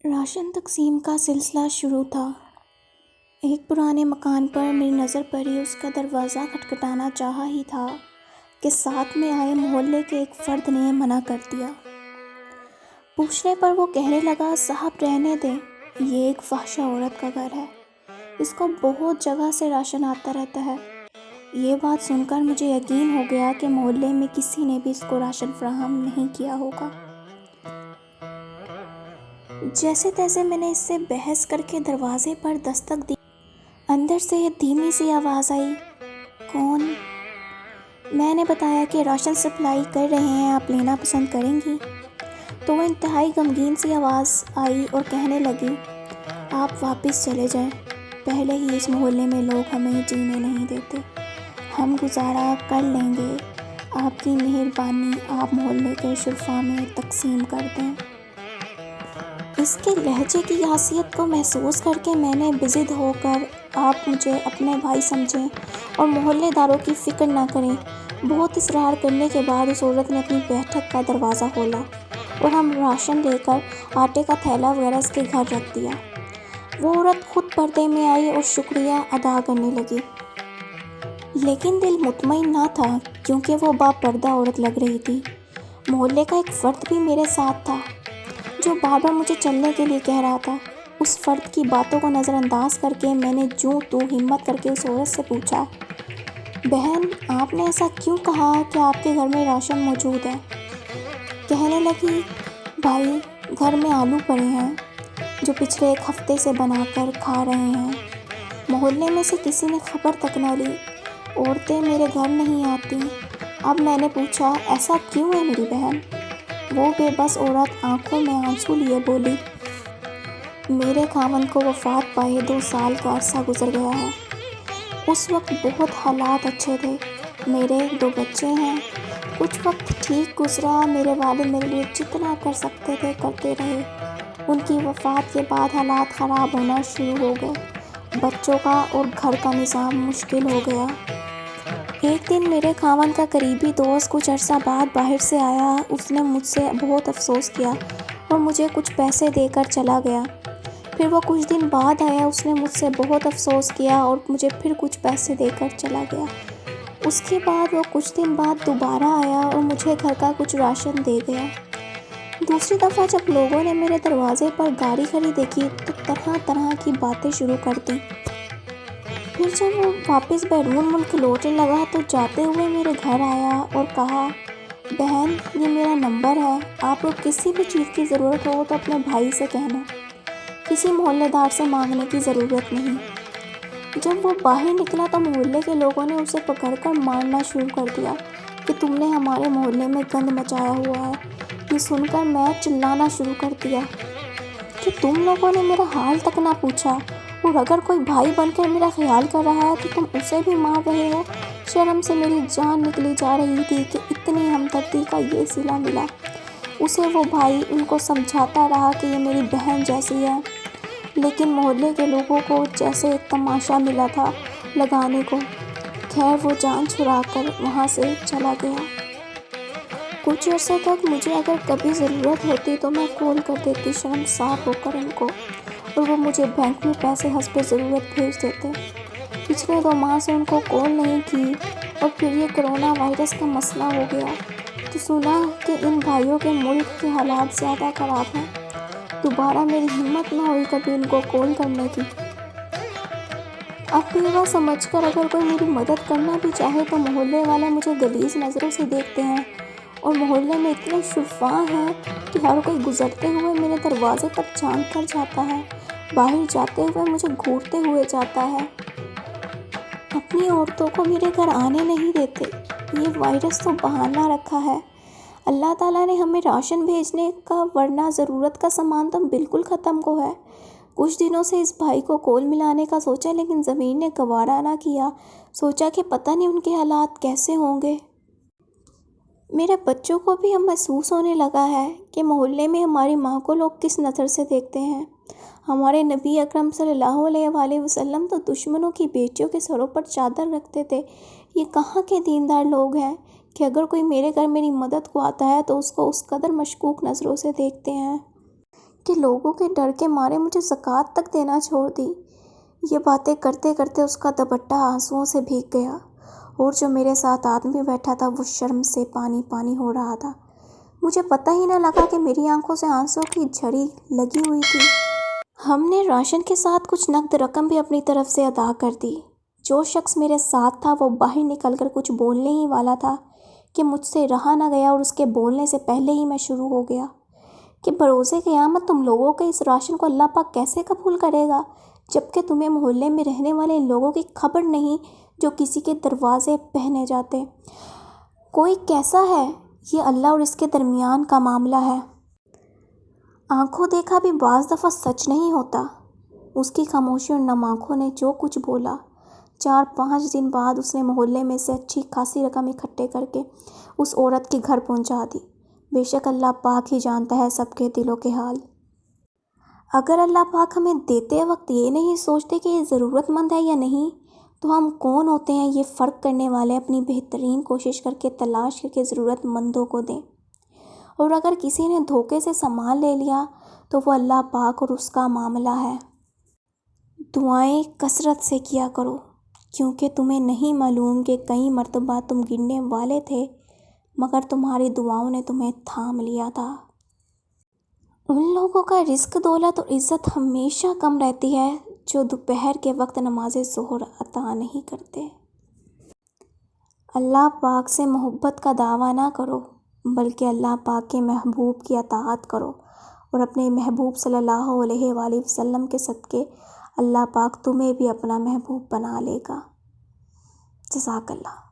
Ration تقسیم کا سلسلہ شروع تھا۔ ایک پرانے مکان پر میری نظر پڑی۔ اس کا دروازہ کھٹکھٹانا چاہا ہی تھا کہ ساتھ میں آئے محلے کے ایک فرد نے منع کر دیا۔ پوچھنے پر وہ کہنے لگا، صاحب رہنے دیں، یہ ایک فحشہ عورت کا گھر ہے، اس کو بہت جگہ سے راشن آتا رہتا ہے۔ یہ بات سن کر مجھے یقین ہو گیا کہ محلے میں کسی نے بھی اس کو راشن فراہم نہیں کیا ہوگا۔ جیسے تیسے میں نے اس سے بحث کر کے دروازے پر دستک دی۔ اندر سے دھیمی سی آواز آئی، کون؟ میں نے بتایا کہ راشن سپلائی کر رہے ہیں، آپ لینا پسند کریں گی؟ تو وہ انتہائی غمگین سی آواز آئی اور کہنے لگی، آپ واپس چلے جائیں، پہلے ہی اس محلے میں لوگ ہمیں جینے نہیں دیتے، ہم گزارا کر لیں گے، آپ کی مہربانی آپ محلے کے شرفاء میں تقسیم کر دیں۔ اس کے لہجے کی حیثیت کو محسوس کر کے میں نے بضد ہو کر، آپ مجھے اپنے بھائی سمجھیں اور محلے داروں کی فکر نہ کریں۔ بہت اصرار کرنے کے بعد اس عورت نے اپنی بیٹھک کا دروازہ کھولا اور ہم راشن لے کر آٹے کا تھیلا وغیرہ اس کے گھر رکھ دیا۔ وہ عورت خود پردے میں آئی اور شکریہ ادا کرنے لگی، لیکن دل مطمئن نہ تھا کیونکہ وہ با پردہ عورت لگ رہی تھی۔ محلے کا ایک فرد بھی میرے ساتھ تھا جو بار بار مجھے چلنے کے لیے کہہ رہا تھا۔ اس فرد کی باتوں کو نظر انداز کر کے میں نے جوں تو ہمت کر کے اس عورت سے پوچھا، بہن آپ نے ایسا کیوں کہا کہ آپ کے گھر میں راشن موجود ہے؟ کہنے لگی، بھائی گھر میں آلو پڑے ہیں جو پچھلے ایک ہفتے سے بنا کر کھا رہے ہیں، محلے میں سے کسی نے خبر تک نہ لی، عورتیں میرے گھر نہیں آتی۔ اب میں نے پوچھا، ایسا کیوں ہے میری بہن؟ وہ بے بس عورت آنکھوں میں آنسو لیے بولی، میرے خاوند کو وفات پائے 2 سال کا عرصہ گزر گیا ہے، اس وقت بہت حالات اچھے تھے، میرے 2 بچے ہیں، کچھ وقت ٹھیک گزرا، میرے والد میرے لیے جتنا کر سکتے تھے کرتے رہے، ان کی وفات کے بعد حالات خراب ہونا شروع ہو گئے، بچوں کا اور گھر کا نظام مشکل ہو گیا۔ ایک دن میرے خاوند کا قریبی دوست کچھ عرصہ بعد باہر سے آیا، اس نے مجھ سے بہت افسوس کیا اور مجھے کچھ پیسے دے کر چلا گیا۔ پھر وہ کچھ دن بعد آیا، اس نے مجھ سے بہت افسوس کیا اور مجھے پھر کچھ پیسے دے کر چلا گیا۔ اس کے بعد وہ کچھ دن بعد دوبارہ آیا اور مجھے گھر کا کچھ راشن دے گیا۔ دوسری دفعہ جب لوگوں نے میرے دروازے پر گاڑی کھڑی دیکھی تو طرح طرح کی باتیں شروع کر دیں۔ پھر جب وہ واپس بیرون ملک لوٹنے لگا تو جاتے ہوئے میرے گھر آیا اور کہا، بہن یہ میرا نمبر ہے، آپ کو کسی بھی چیز کی ضرورت ہو تو اپنے بھائی سے کہنا، کسی محلے دار سے مانگنے کی ضرورت نہیں۔ جب وہ باہر نکلا تو محلے کے لوگوں نے اسے پکڑ کر مارنا شروع کر دیا کہ تم نے ہمارے محلے میں گند مچایا ہوا ہے۔ یہ سن کر میں چلانا شروع کر دیا کہ تم لوگوں نے میرا حال تک نہ پوچھا، اور اگر کوئی بھائی بن کر میرا خیال کر رہا ہے تو تم اسے بھی مار رہے ہو۔ شرم سے میری جان نکلی جا رہی تھی کہ اتنی ہمدردی کا یہ صلہ ملا۔ اسے وہ بھائی ان کو سمجھاتا رہا کہ یہ میری بہن جیسی ہے، لیکن محلے کے لوگوں کو جیسے ایک تماشا ملا تھا لگانے کو۔ خیر وہ جان چھڑا کر وہاں سے چلا گیا۔ کچھ عرصے تک مجھے اگر کبھی ضرورت ہوتی تو میں کال کر دیتی شرمسار ہو کر ان کو، اور وہ مجھے بینک میں پیسے حسب ضرورت بھیج دیتے۔ پچھلے 2 ماہ سے ان کو کال نہیں کی، اور پھر یہ کرونا وائرس کا مسئلہ ہو گیا تو سنا کہ ان بھائیوں کے ملک کے حالات زیادہ خراب ہیں۔ دوبارہ میری ہمت نہ ہوئی کبھی ان کو کال کرنے کی۔ اب بیوہ سمجھ کر اگر کوئی میری مدد کرنا بھی چاہے تو محلے والے مجھے غلیظ نظروں سے دیکھتے ہیں، اور محلے میں اتنے شرفاء ہیں کہ ہر کوئی گزرتے ہوئے میرے دروازے پر جھانک کر جاتا ہے، باہر جاتے ہوئے مجھے گھورتے ہوئے جاتا ہے، اپنی عورتوں کو میرے گھر آنے نہیں دیتے۔ یہ وائرس تو بہانہ رکھا ہے، اللہ تعالیٰ نے ہمیں راشن بھیجنے کا، ورنہ ضرورت کا سامان تو بالکل ختم کو ہے۔ کچھ دنوں سے اس بھائی کو کول ملانے کا سوچا لیکن ضمیر نے گوارا نہ کیا، سوچا کہ پتہ نہیں ان کے حالات کیسے ہوں گے۔ میرے بچوں کو بھی اب محسوس ہونے لگا ہے کہ محلے میں ہماری ماں کو لوگ کس نظر سے دیکھتے ہیں۔ ہمارے نبی اکرم صلی اللہ علیہ وآلہ وسلم تو دشمنوں کی بیٹیوں کے سروں پر چادر رکھتے تھے۔ یہ کہاں کے دیندار لوگ ہیں کہ اگر کوئی میرے گھر میری مدد کو آتا ہے تو اس کو اس قدر مشکوک نظروں سے دیکھتے ہیں کہ لوگوں کے ڈر کے مارے مجھے زکوٰۃ تک دینا چھوڑ دی۔ یہ باتیں کرتے کرتے اس کا دوپٹہ آنسوؤں سے بھیگ گیا، اور جو میرے ساتھ آدمی بیٹھا تھا وہ شرم سے پانی پانی ہو رہا تھا۔ مجھے پتہ ہی نہ لگا کہ میری آنکھوں سے آنسوں کی جھڑی لگی ہوئی تھی۔ ہم نے راشن کے ساتھ کچھ نقد رقم بھی اپنی طرف سے ادا کر دی۔ جو شخص میرے ساتھ تھا وہ باہر نکل کر کچھ بولنے ہی والا تھا کہ مجھ سے رہا نہ گیا، اور اس کے بولنے سے پہلے ہی میں شروع ہو گیا کہ بروز قیامت تم لوگوں کے اس راشن کو اللہ پاک کیسے قبول کرے گا، جبکہ تمہیں محلے میں رہنے والے لوگوں کی خبر نہیں جو کسی کے دروازے پہنے جاتے۔ کوئی کیسا ہے؟ یہ اللہ اور اس کے درمیان کا معاملہ ہے۔ آنکھوں دیکھا بھی بعض دفعہ سچ نہیں ہوتا۔ اس کی خاموشی اور نم آنکھوں نے جو کچھ بولا، 4-5 دن بعد اس نے محلے میں سے اچھی خاصی رقم اکٹھے کر کے اس عورت کے گھر پہنچا دی۔ بے شک اللہ پاک ہی جانتا ہے سب کے دلوں کے حال۔ اگر اللہ پاک ہمیں دیتے وقت یہ نہیں سوچتے کہ یہ ضرورت مند ہے یا نہیں، تو ہم کون ہوتے ہیں یہ فرق کرنے والے اپنی بہترین کوشش کر کے تلاش کر کے ضرورت مندوں کو دیں۔ اور اگر کسی نے دھوکے سے سامان لے لیا تو وہ اللہ پاک اور اس کا معاملہ ہے۔ دعائیں کثرت سے کیا کرو، کیونکہ تمہیں نہیں معلوم کہ کئی مرتبہ تم گرنے والے تھے مگر تمہاری دعاؤں نے تمہیں تھام لیا تھا۔ ان لوگوں کا رزق، دولت اور عزت ہمیشہ کم رہتی ہے جو دوپہر کے وقت نماز ظہر عطا نہیں کرتے۔ اللہ پاک سے محبت کا دعویٰ نہ کرو، بلکہ اللہ پاک کے محبوب کی اطاعت کرو، اور اپنے محبوب صلی اللہ علیہ وآلہ وسلم کے صدقے اللہ پاک تمہیں بھی اپنا محبوب بنا لے گا۔ جزاک اللہ۔